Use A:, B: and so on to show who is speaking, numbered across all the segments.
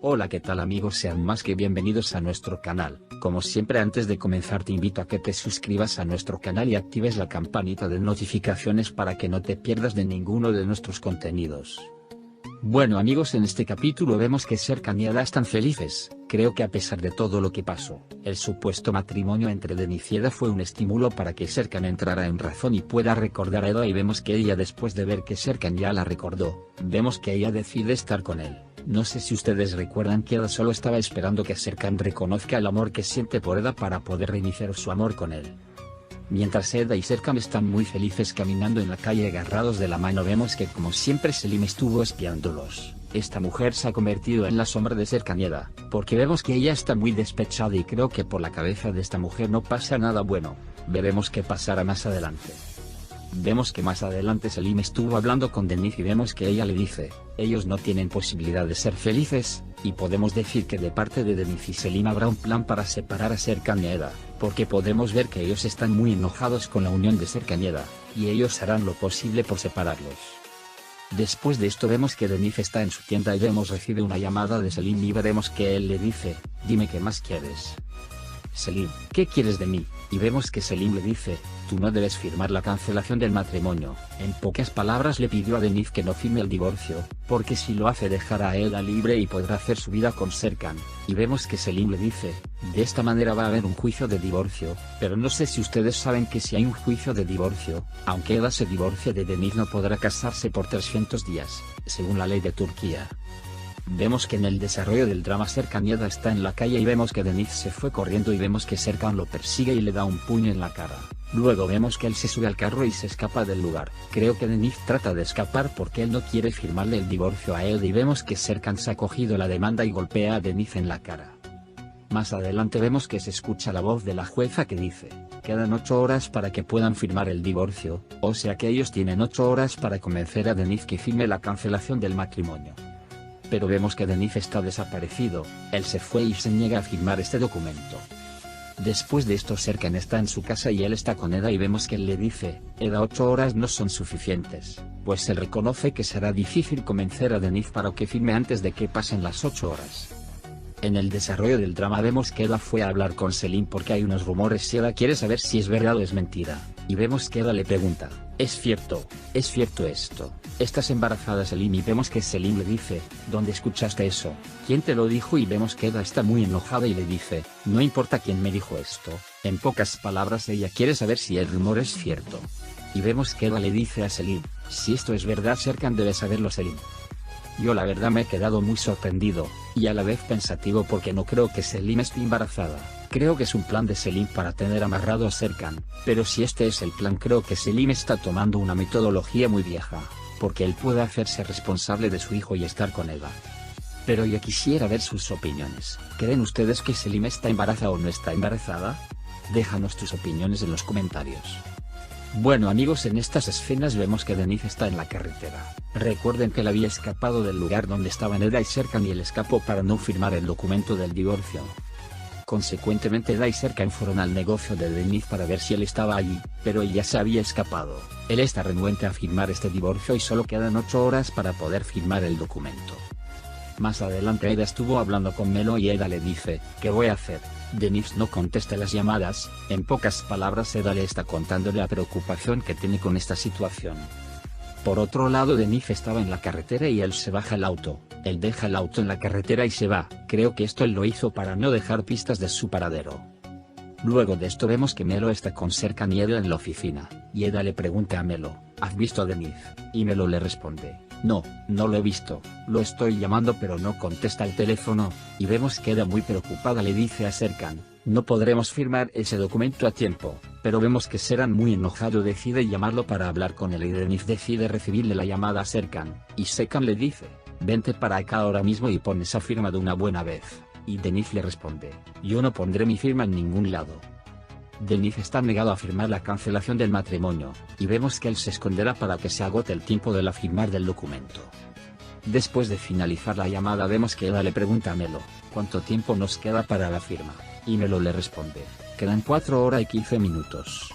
A: Hola, ¿qué tal amigos? Sean más que bienvenidos a nuestro canal. Como siempre, antes de comenzar te invito a que te suscribas a nuestro canal y actives la campanita de notificaciones para que no te pierdas de ninguno de nuestros contenidos. Bueno amigos, en este capítulo vemos que Serkan y Eda están felices. Creo que a pesar de todo lo que pasó, el supuesto matrimonio entre Deniz y Eda fue un estímulo para que Serkan entrara en razón y pueda recordar a Eda, y vemos que ella, después de ver que Serkan ya la recordó, vemos que ella decide estar con él. No sé si ustedes recuerdan que Eda solo estaba esperando que Serkan reconozca el amor que siente por Eda para poder reiniciar su amor con él. Mientras Eda y Serkan están muy felices caminando en la calle agarrados de la mano, vemos que como siempre Selim estuvo espiándolos. Esta mujer se ha convertido en la sombra de Serkan y Eda, porque vemos que ella está muy despechada y creo que por la cabeza de esta mujer no pasa nada bueno. Veremos qué pasará más adelante. Vemos que más adelante Selim estuvo hablando con Deniz y vemos que ella le dice, ellos no tienen posibilidad de ser felices, y podemos decir que de parte de Deniz y Selim habrá un plan para separar a Serkan y Eda, porque podemos ver que ellos están muy enojados con la unión de Serkan y Eda, y ellos harán lo posible por separarlos. Después de esto vemos que Deniz está en su tienda y recibe una llamada de Selim y veremos que él le dice, dime qué más quieres. Selim, ¿qué quieres de mí? Y vemos que Selim le dice, tú no debes firmar la cancelación del matrimonio. En pocas palabras le pidió a Deniz que no firme el divorcio, porque si lo hace dejará a Eda libre y podrá hacer su vida con Serkan. Y vemos que Selim le dice, de esta manera va a haber un juicio de divorcio, pero no sé si ustedes saben que si hay un juicio de divorcio, aunque Eda se divorcie de Deniz no podrá casarse por 300 días, según la ley de Turquía. Vemos que en el desarrollo del drama Serkan y Eda está en la calle y vemos que Deniz se fue corriendo y vemos que Serkan lo persigue y le da un puño en la cara. Luego vemos que él se sube al carro y se escapa del lugar. Creo que Deniz trata de escapar porque él no quiere firmarle el divorcio a Eda y vemos que Serkan se ha cogido la demanda y golpea a Deniz en la cara. Más adelante vemos que se escucha la voz de la jueza que dice, quedan 8 horas para que puedan firmar el divorcio, o sea que ellos tienen 8 horas para convencer a Deniz que firme la cancelación del matrimonio. Pero vemos que Deniz está desaparecido, él se fue y se niega a firmar este documento. Después de esto Serkan está en su casa y él está con Eda y vemos que él le dice, Eda, 8 horas no son suficientes, pues él reconoce que será difícil convencer a Deniz para que firme antes de que pasen las 8 horas. En el desarrollo del drama vemos que Eda fue a hablar con Selim porque hay unos rumores y Eda quiere saber si es verdad o es mentira, y vemos que Eda le pregunta, ¿es cierto esto? ¿Estás embarazada, Selim? Y vemos que Selim le dice, ¿dónde escuchaste eso? ¿Quién te lo dijo? Y vemos que Eda está muy enojada y le dice, no importa quién me dijo esto. En pocas palabras ella quiere saber si el rumor es cierto. Y vemos que Eda le dice a Selim, si esto es verdad Serkan debe saberlo Selim. Yo la verdad me he quedado muy sorprendido, y a la vez pensativo porque no creo que Selim esté embarazada. Creo que es un plan de Selim para tener amarrado a Serkan, pero si este es el plan creo que Selim está tomando una metodología muy vieja, porque él puede hacerse responsable de su hijo y estar con Eda. Pero yo quisiera ver sus opiniones. ¿Creen ustedes que Selim está embarazada o no está embarazada? Déjanos tus opiniones en los comentarios. Bueno amigos, en estas escenas vemos que Deniz está en la carretera. Recuerden que él había escapado del lugar donde estaban Eda y Serkan y él escapó para no firmar el documento del divorcio. Consecuentemente Eda y Serkan fueron al negocio de Deniz para ver si él estaba allí, pero él ya se había escapado. Él está renuente a firmar este divorcio y solo quedan 8 horas para poder firmar el documento. Más adelante Eda estuvo hablando con Melo y Eda le dice, ¿qué voy a hacer? Deniz no contesta las llamadas, en pocas palabras Eda le está contando la preocupación que tiene con esta situación. Por otro lado Deniz estaba en la carretera y él se baja el auto, él deja el auto en la carretera y se va, creo que esto él lo hizo para no dejar pistas de su paradero. Luego de esto vemos que Melo está con Serkan y Eda en la oficina, y Eda le pregunta a Melo, ¿has visto a Deniz? Y Melo le responde, no lo he visto, lo estoy llamando pero no contesta el teléfono, y vemos que Eda muy preocupada le dice a Serkan, no podremos firmar ese documento a tiempo, pero vemos que Serkan muy enojado decide llamarlo para hablar con él y Deniz decide recibirle la llamada a Serkan, y Serkan le dice, vente para acá ahora mismo y pon esa firma de una buena vez, y Deniz le responde, yo no pondré mi firma en ningún lado. Deniz está negado a firmar la cancelación del matrimonio, y vemos que él se esconderá para que se agote el tiempo de la firmar del documento. Después de finalizar la llamada vemos que Eda le pregunta a Melo, ¿cuánto tiempo nos queda para la firma? Y Melo le responde, quedan 4 horas y 15 minutos.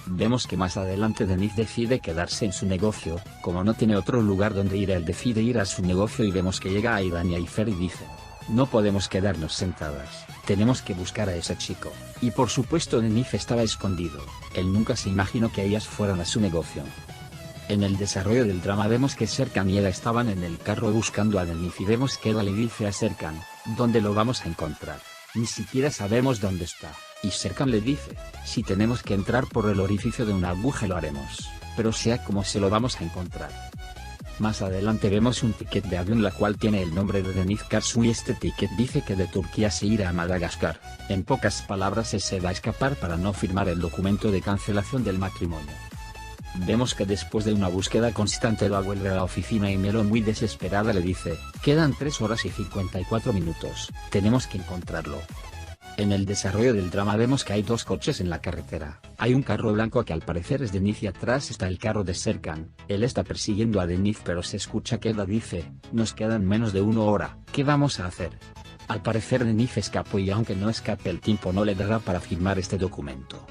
A: Vemos que más adelante Denise decide quedarse en su negocio, como no tiene otro lugar donde ir él decide ir a su negocio y vemos que llega Aidan y Aifer y dice: no podemos quedarnos sentadas, tenemos que buscar a ese chico, y por supuesto Denise estaba escondido, él nunca se imaginó que ellas fueran a su negocio. En el desarrollo del drama vemos que Serkan y Eda estaban en el carro buscando a Denise y vemos que Eda le dice a Serkan: ¿dónde lo vamos a encontrar? Ni siquiera sabemos dónde está. Y Serkan le dice: si tenemos que entrar por el orificio de una aguja lo haremos, pero sea como se lo vamos a encontrar. Más adelante vemos un ticket de avión la cual tiene el nombre de Deniz Karsu y este ticket dice que de Turquía se irá a Madagascar. En pocas palabras él se va a escapar para no firmar el documento de cancelación del matrimonio. Vemos que después de una búsqueda constante Eda vuelve a la oficina y Melo muy desesperada le dice: quedan 3 horas y 54 minutos, tenemos que encontrarlo. En el desarrollo del drama vemos que hay 2 coches en la carretera, hay un carro blanco que al parecer es Denise y atrás está el carro de Serkan, él está persiguiendo a Denise pero se escucha que Eda dice: nos quedan menos de 1 hora, ¿qué vamos a hacer? Al parecer Denise escapó y aunque no escape el tiempo no le dará para firmar este documento.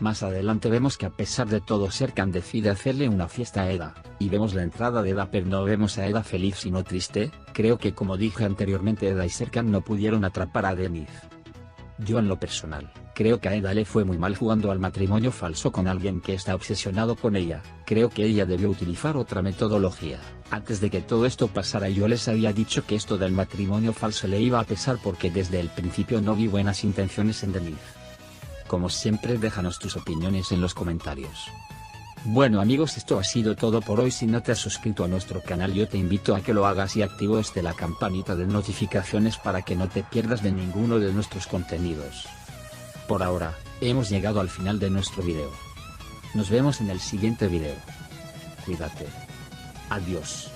A: Más adelante vemos que a pesar de todo Serkan decide hacerle una fiesta a Eda, y vemos la entrada de Eda pero no vemos a Eda feliz sino triste. Creo que como dije anteriormente Eda y Serkan no pudieron atrapar a Denise. Yo en lo personal, creo que a Eda le fue muy mal jugando al matrimonio falso con alguien que está obsesionado con ella, creo que ella debió utilizar otra metodología. Antes de que todo esto pasara yo les había dicho que esto del matrimonio falso le iba a pesar porque desde el principio no vi buenas intenciones en Denise. Como siempre déjanos tus opiniones en los comentarios. Bueno amigos, esto ha sido todo por hoy. Si no te has suscrito a nuestro canal yo te invito a que lo hagas y actives la campanita de notificaciones para que no te pierdas de ninguno de nuestros contenidos. Por ahora, hemos llegado al final de nuestro video. Nos vemos en el siguiente video. Cuídate. Adiós.